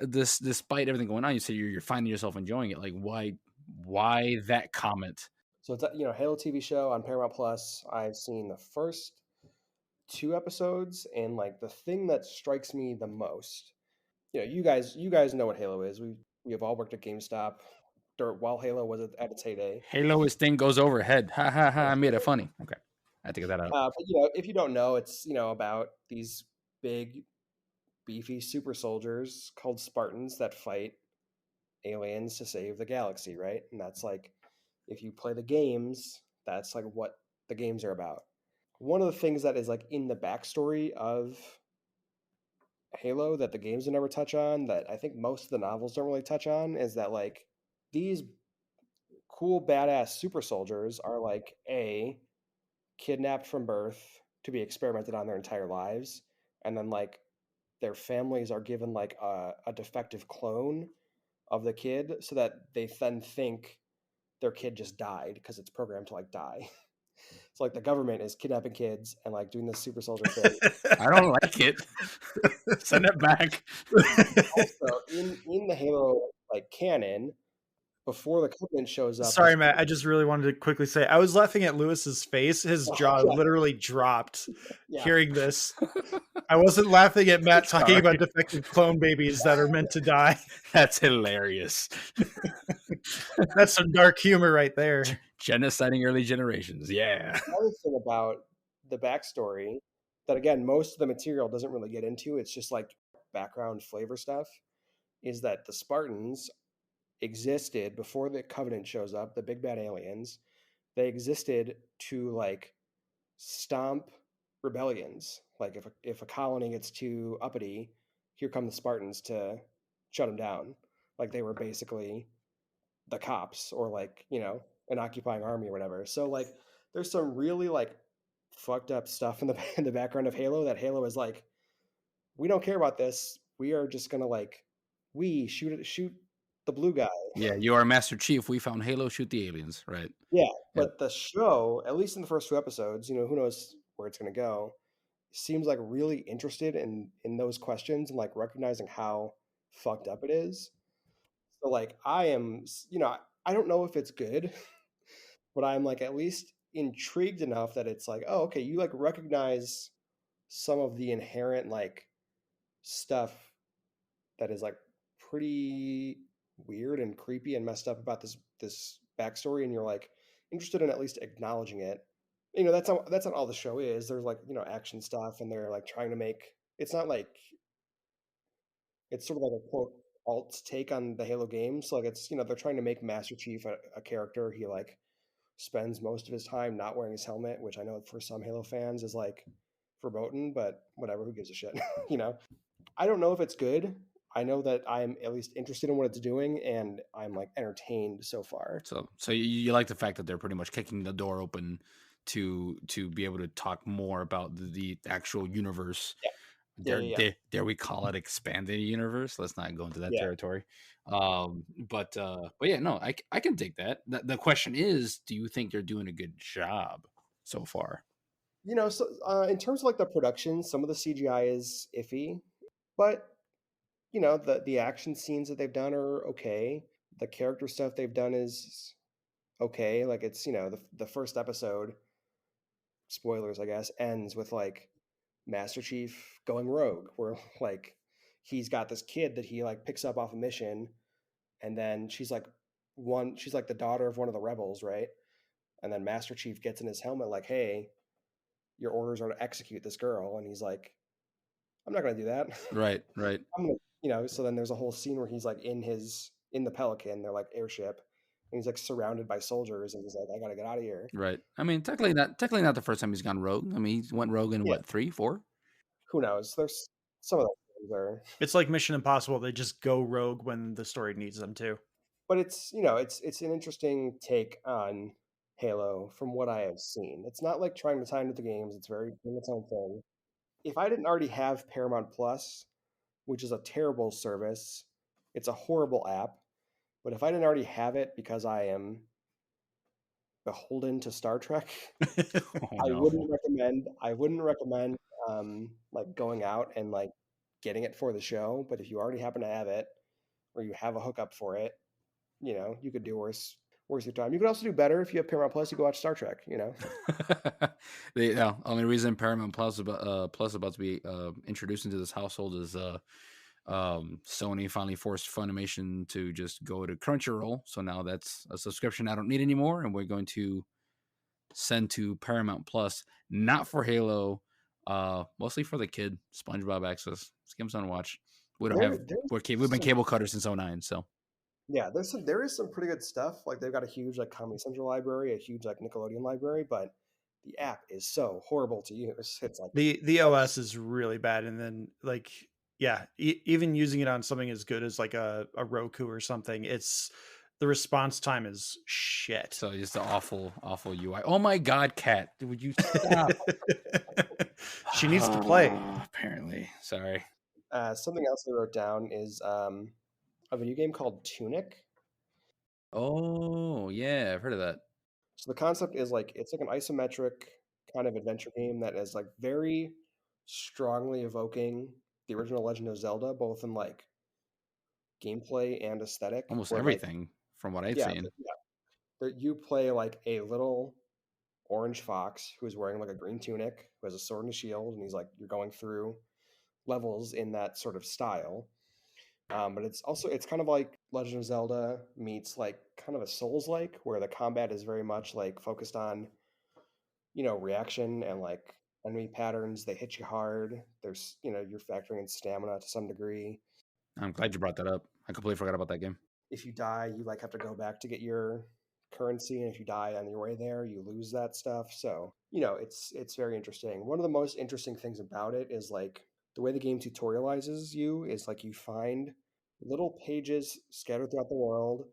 despite everything going on, you say you're finding yourself enjoying it. Like why that comment? So it's Halo TV show on Paramount Plus. I've seen the first 2 episodes, and like the thing that strikes me the most, you guys know what Halo is. We have all worked at GameStop while Halo was at its heyday. Halo, his thing goes overhead. Ha ha ha! I made it funny. Okay, I had to get that out. But if you don't know, it's about these big, beefy super soldiers called Spartans that fight aliens to save the galaxy, right? And that's like, if you play the games, that's like what the games are about. One of the things that is like in the backstory of Halo that the games will never touch on, that I think most of the novels don't really touch on, is that like these cool badass super soldiers are like kidnapped from birth to be experimented on their entire lives, and then like their families are given like a defective clone of the kid so that they then think their kid just died because it's programmed to like die. So like the government is kidnapping kids and like doing this super soldier thing. I don't like it. Send it back. Also, in the Halo like canon, before the Covenant shows up. Sorry, Matt. I just really wanted to quickly say I was laughing at Lewis's face. His jaw literally dropped hearing this. I wasn't laughing at Matt talking about defective clone babies that are meant to die. That's hilarious. That's some dark humor right there. Genociding early generations. Yeah. Another thing about the backstory that, again, most of the material doesn't really get into, it's just like background flavor stuff, is that the Spartans existed before the Covenant shows up, the big bad aliens. They existed to like stomp rebellions. Like if a colony gets too uppity, here come the Spartans to shut them down. Like they were basically the cops, or like an occupying army or whatever. So like there's some really like fucked up stuff in the background of Halo that Halo is like, we don't care about this. We are just gonna like shoot the blue guy. Yeah, you are Master Chief. We found Halo. Shoot the aliens, right? Yeah, but the show, at least in the first 2 episodes, who knows where it's going to go, seems like really interested in those questions and like recognizing how fucked up it is. So like I am, I don't know if it's good, but I'm like at least intrigued enough that it's like, oh, okay, you like recognize some of the inherent like stuff that is like pretty weird and creepy and messed up about this backstory, and you're like interested in at least acknowledging it. That's not all the show is. There's like action stuff, and they're like trying to make, it's not like, it's sort of like a quote alt take on the Halo games. So like it's they're trying to make Master Chief a character. He like spends most of his time not wearing his helmet, which I know for some Halo fans is like verboten, but whatever, who gives a shit. I don't know if it's good. I know that I'm at least interested in what it's doing, and I'm like entertained so far. So you like the fact that they're pretty much kicking the door open to be able to talk more about the actual universe. Yeah. Dare we call it expanded universe? Let's not go into that territory. But yeah, no, I can take that. The question is, do you think they're doing a good job so far? So in terms of like the production, some of the CGI is iffy, but the action scenes that they've done are okay. The character stuff they've done is okay. Like it's, the first episode, spoilers, I guess, ends with like Master Chief going rogue, where like he's got this kid that he like picks up off a mission, and then she's like the daughter of one of the rebels, right? And then Master Chief gets in his helmet like, "Hey, your orders are to execute this girl," and he's like, "I'm not going to do that." Right, right, I'm gonna, so then there's a whole scene where he's like in the Pelican, their like airship, and he's like surrounded by soldiers, and he's like, "I gotta get out of here." right. I mean, technically not the first time he's gone rogue. I mean, he went rogue in Yeah, what, 3, 4? who knows? There's some of those things are, It's like Mission Impossible. They just go rogue when the story needs them to. but it's it's an interesting take on Halo from what I have seen. It's not like trying to tie into the games. It's very doing its own thing. If I didn't already have Paramount Plus, which is a terrible service, it's a horrible app. But if I didn't already have it because I am beholden to Star Trek, Oh I no. wouldn't recommend like going out and like getting it for the show. But if you already happen to have it, or you have a hookup for it, you could do worse your time. You could also do better if you have Paramount Plus. You go watch Star Trek. The only reason Paramount Plus about to be introduced into this household is Sony finally forced Funimation to just go to Crunchyroll. So now that's a subscription I don't need anymore, and we're going to send to Paramount Plus, not for Halo, mostly for the kid SpongeBob access. Just give them something to watch. We don't have we've been cable cutters since 09, so yeah, there is some pretty good stuff. Like they've got a huge like Comedy Central library, a huge like Nickelodeon library, but the app is so horrible to use. It's like the OS is really bad, and then like yeah, even using it on something as good as like a Roku or something, the response time is shit. So just the awful UI. Oh my god, Kat, would you stop? She needs to play. Apparently, sorry. Something else I wrote down is a video game called Tunic. Oh yeah, I've heard of that. So the concept is like it's like an isometric kind of adventure game that is like very strongly evoking the original Legend of Zelda, both in like gameplay and aesthetic. Almost where, like, everything from what I've yeah, seen. that you play like a little orange fox who is wearing like a green tunic, who has a sword and a shield, and he's like you're going through levels in that sort of style. But it's kind of like Legend of Zelda meets like kind of a Souls-like, where the combat is very much like focused on reaction and like enemy patterns. They hit you hard. There's you're factoring in stamina to some degree. I'm glad you brought that up. I completely forgot about that game. If you die, you like have to go back to get your currency, and if you die on your way there, you lose that stuff. So it's very interesting. One of the most interesting things about it is like the way the game tutorializes you is like you find little pages scattered throughout the world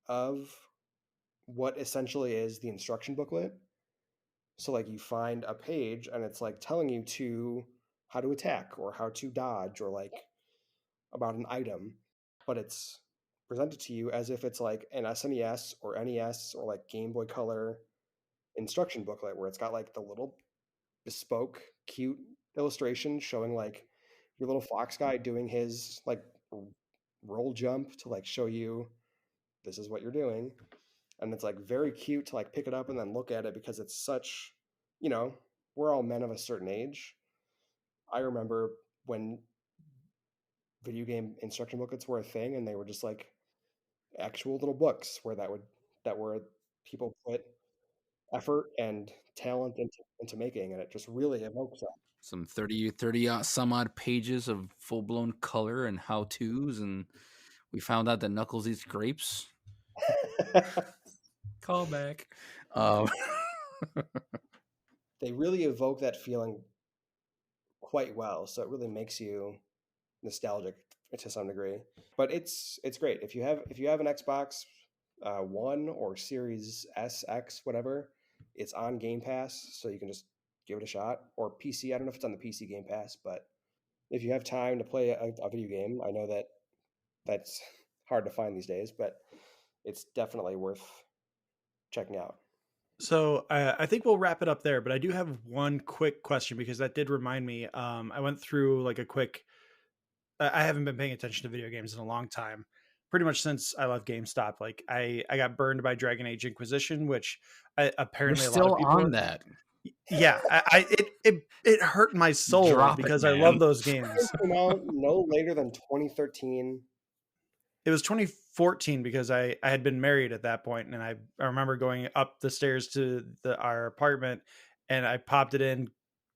of what essentially is the instruction booklet. So like you find a page and it's like telling you how to attack or how to dodge or like about an item, but it's presented to you as if it's like an SNES or NES or like Game Boy Color instruction booklet, where it's got like the little bespoke cute illustration showing like your little fox guy doing his like roll jump to like show you this is what you're doing. And it's like very cute to like pick it up and then look at it, because it's such, we're all men of a certain age. I remember when video game instruction booklets were a thing, and they were just like actual little books that were people put effort and talent into making, and it just really evokes that. Some 30 some odd pages of full-blown color and how-tos, and we found out that Knuckles eats grapes. Callback. They really evoke that feeling quite well, so it really makes you nostalgic to some degree. But it's great if you have an Xbox One or Series S, X, whatever. It's on Game Pass, so you can just give it a shot. Or PC. I don't know if it's on the PC Game Pass, but if you have time to play a video game, I know that's hard to find these days, but it's definitely worth checking out. So I think we'll wrap it up there, but I do have one quick question, because that did remind me. I went through like a quick. I haven't been paying attention to video games in a long time, pretty much since I left GameStop. Like I got burned by Dragon Age Inquisition, which apparently You're a lot of still people on that. Yeah, it hurt my soul Drop it, because I man. love those games. It came out no later than 2013. It was 2014 because I had been married at that point, and I remember going up the stairs to our apartment, and I popped it in,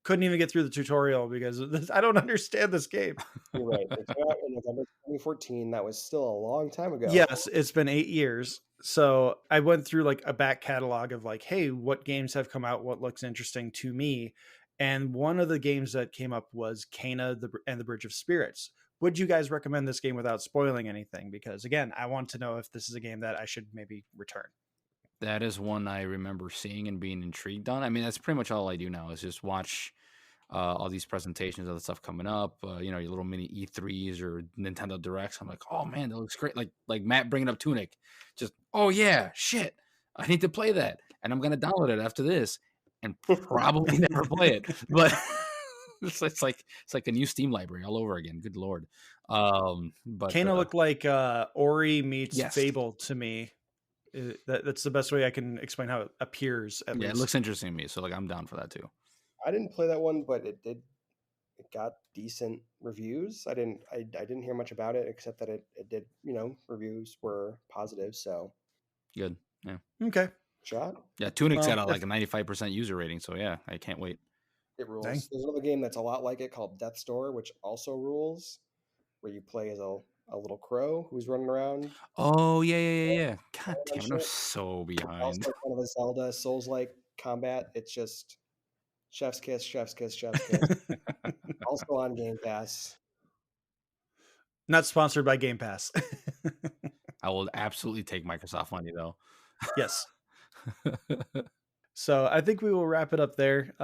couldn't even get through the tutorial because I don't understand this game. You're right. It came out in November 2014. That was still a long time ago. Yes, it's been 8 years. So I went through like a back catalog of like, hey, what games have come out? What looks interesting to me? And one of the games that came up was Kena and the Bridge of Spirits. Would you guys recommend this game without spoiling anything? Because again, I want to know if this is a game that I should maybe return. That is one I remember seeing and being intrigued on. I mean, that's pretty much all I do now is just watch all these presentations of the stuff coming up, your little mini E3s or Nintendo Directs. I'm like, oh man, that looks great. Like Matt bringing up Tunic, just oh yeah, shit, I need to play that, and I'm gonna download it after this, and probably never play it. But it's like a new Steam library all over again. Good lord. But Kena looked like Ori meets yes. Fable to me. That's the best way I can explain how it appears. At least it looks interesting to me. So like, I'm down for that too. I didn't play that one, but it got decent reviews. I didn't hear much about it except that it did, reviews were positive. So good. Yeah. Okay. Shot. Yeah. Tunic's got like a 95% user rating. So yeah, I can't wait. It rules. Dang. There's another game that's a lot like it called Death's Door, which also rules, where you play as a little crow who's running around. Oh yeah. God damn it, I'm so behind. Also kind of a Zelda Souls-like combat. It's just chef's kiss, chef's kiss, chef's kiss. Also on Game Pass. Not sponsored by Game Pass. I will absolutely take Microsoft money though. Yes. So I think we will wrap it up there.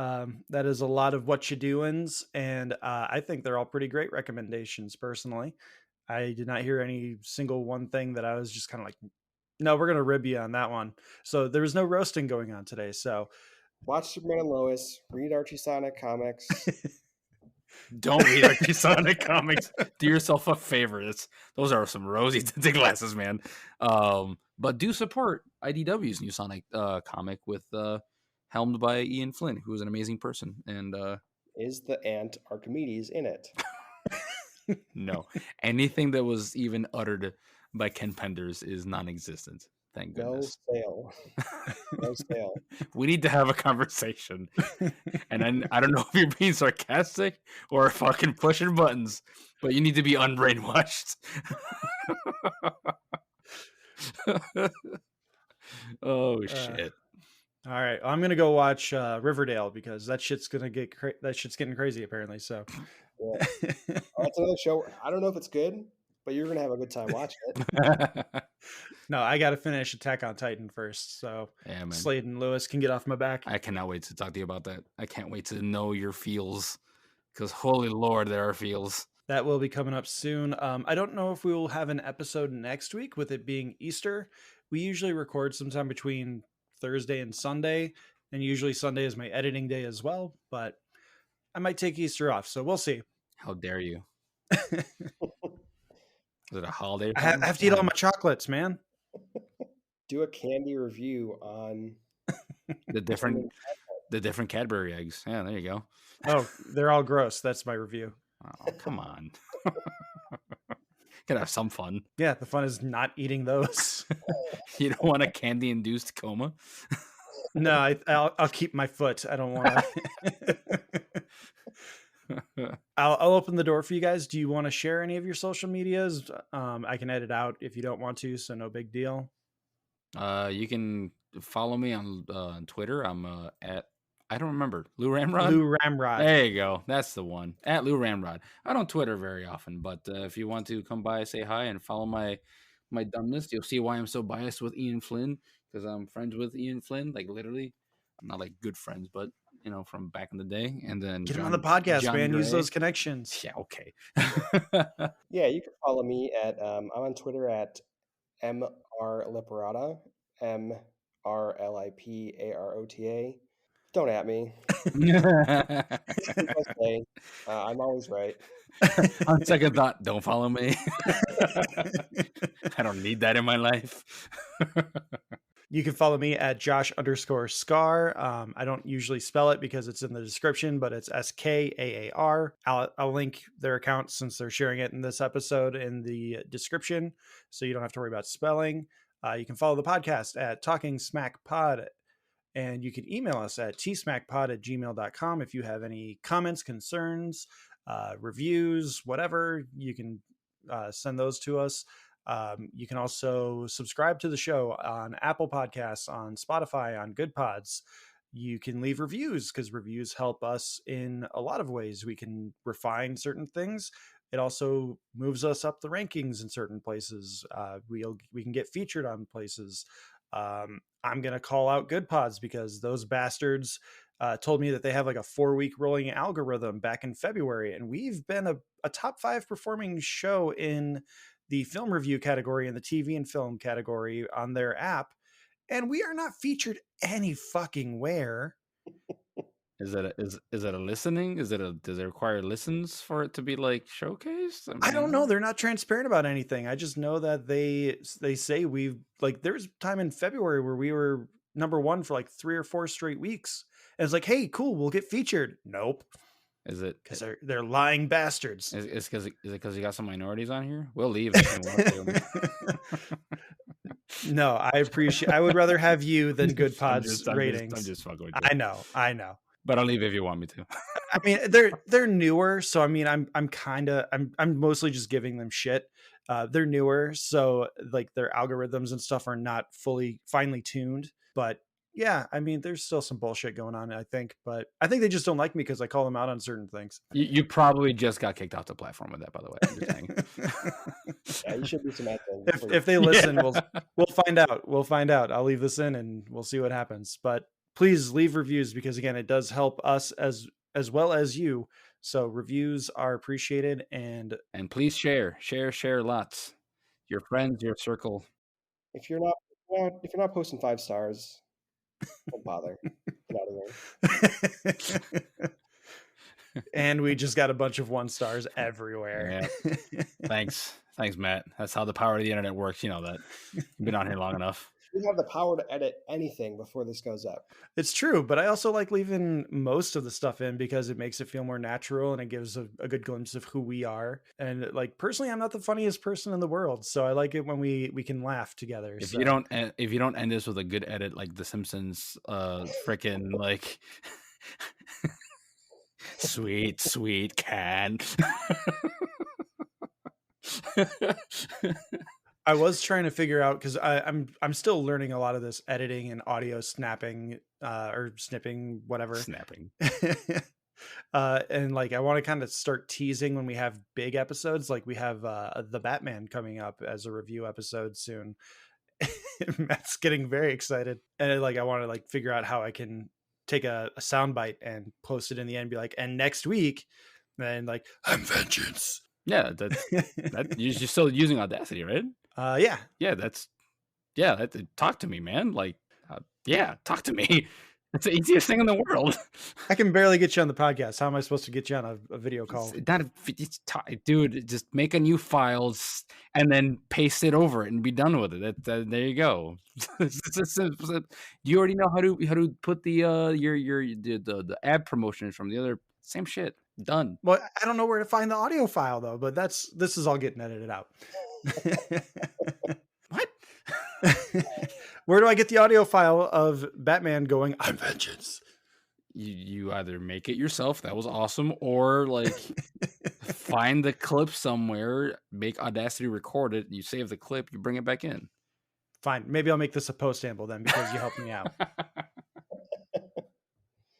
That is a lot of what you doings, and I think they're all pretty great recommendations. Personally, I did not hear any single one thing that I was just kind of like, no, we're gonna rib you on that one. So there was no roasting going on today. So watch Superman and Lois, read Archie Sonic comics. Don't read Archie Sonic comics. Do yourself a favor. Those are some rosy tinted glasses, man. But do support IDW's new Sonic comic with helmed by Ian Flynn, who is an amazing person. And is the ant Archimedes in it? No. Anything that was even uttered by Ken Penders is non-existent. Thank goodness. No sale. We need to have a conversation. And I don't know if you're being sarcastic or fucking pushing buttons, but you need to be unbrainwashed. Oh shit! All right, I'm gonna go watch Riverdale because that shit's gonna get that shit's getting crazy apparently. So yeah. That's another show. I don't know if it's good, but you're gonna have a good time watching it. No, I got to finish Attack on Titan first, so yeah, man. Slade and Lewis can get off my back. I cannot wait to talk to you about that. I can't wait to know your feels, because holy lord, there are feels. That will be coming up soon. I don't know if we will have an episode next week with it being Easter. We usually record sometime between Thursday and Sunday, and usually Sunday is my editing day as well, but I might take Easter off, so we'll see. How dare you? Is it a holiday? I have to eat all my chocolates, man. Do a candy review on the different Cadbury eggs. Yeah, there you go. Oh, they're all gross. That's my review. Oh, come on. Gotta have some fun. Yeah, the fun is not eating those. You don't want a candy-induced coma? No, I'll keep my foot. I don't want to. I'll open the door for you guys. Do you want to share any of your social medias? I can edit out if you don't want to, so no big deal. You can follow me on Twitter. I'm at, I don't remember, Lou Ramrod. Lou Ramrod. There you go. That's the one. At Lou Ramrod. I don't Twitter very often, but if you want to come by, say hi, and follow my dumbness, you'll see why I'm so biased with Ian Flynn, because I'm friends with Ian Flynn. Like literally, I'm not like good friends, but from back in the day. And then get him on the podcast, man. Gray. Use those connections. Yeah, okay. Yeah, you can follow me at I'm on Twitter at mrliparata, MRLIPAROTA. Don't at me. I'm always right. On second thought, don't follow me. I don't need that in my life. You can follow me at Josh_Scar. I don't usually spell it because it's in the description, but it's SKAAR. I'll link their account since they're sharing it in this episode in the description, so you don't have to worry about spelling. You can follow the podcast at Talking Smack Pod, and you can email us at tsmackpod@gmail.com if you have any comments, concerns, reviews, whatever. You can send those to us. You can also subscribe to the show on Apple Podcasts, on Spotify, on Good Pods. You can leave reviews because reviews help us in a lot of ways. We can refine certain things. It also moves us up the rankings in certain places. We can get featured on places. I'm going to call out Good Pods because those bastards told me that they have like a 4-week rolling algorithm back in February. And we've been a top 5 performing show in the film review category and the TV and film category on their app. And we are not featured any fucking where. Is it a listening? Does it require listens for it to be like showcased? I don't know. They're not transparent about anything. I just know that they say we've like there's time in February where we were number 1 for like 3 or 4 straight weeks. And it's like, hey, cool, we'll get featured. Nope. Is it because they're lying bastards? Is it because you got some minorities on here? We'll leave if you want to. No, I would rather have you than Good Pods ratings. I'm just fucking with you. I know. But I'll leave if you want me to. I mean, they're newer, so I mean, I'm mostly just giving them shit. They're newer, so like their algorithms and stuff are not finely tuned. But yeah, I mean, there's still some bullshit going on, I think. But I think they just don't like me because I call them out on certain things. You probably just got kicked off the platform with that, by the way. I'm just saying. Yeah, you should do some acting. If they listen, we'll find out. We'll find out. I'll leave this in and we'll see what happens. But please leave reviews because again, it does help us as well as you. So reviews are appreciated, and please share lots. Your friends, your circle. If you're not posting 5 stars, don't bother. Get out of there. And we just got a bunch of 1 stars everywhere. Yeah. Thanks, Matt. That's how the power of the internet works. You know that. You've been on here long enough. We have the power to edit anything before this goes up. It's true, but I also like leaving most of the stuff in because it makes it feel more natural and it gives a good glimpse of who we are. And like personally, I'm not the funniest person in the world, so I like it when we can laugh together. If you don't end this with a good edit like The Simpsons, freaking like sweet can. I was trying to figure out because I'm still learning a lot of this editing and audio snapping or snipping, whatever. Snapping. And like I want to kind of start teasing when we have big episodes. Like we have the Batman coming up as a review episode soon. Matt's getting very excited, and like I want to like figure out how I can take a soundbite and post it in the end. Be like, and next week, then like I'm vengeance. Yeah, that you're still using Audacity, right? Yeah. Talk to me, man. Like, talk to me. It's the easiest thing in the world. I can barely get you on the podcast. How am I supposed to get you on a video call? Dude, just make a new file and then paste it over it and be done with it. There you go. You already know how to put the ad promotions from the other same shit. Done. Well, I don't know where to find the audio file though, but this is all getting edited out. What? Where do I get the audio file of Batman going, I'm vengeance? You either make it yourself, that was awesome, or like find the clip somewhere, make Audacity record it, you save the clip, you bring it back in. Fine. Maybe I'll make this a post sample then because you helped me out.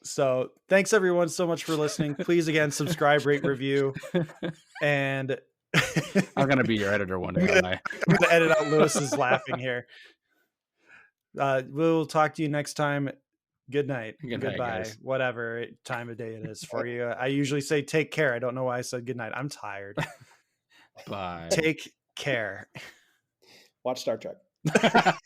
So thanks everyone so much for listening. Please again, subscribe, rate, review, and I'm going to be your editor one day. I'm going to edit out Lewis's laughing here. We'll talk to you next time. Good night. Goodbye. Guys. Whatever time of day it is for you. I usually say take care. I don't know why I said good night. I'm tired. Bye. Take care. Watch Star Trek.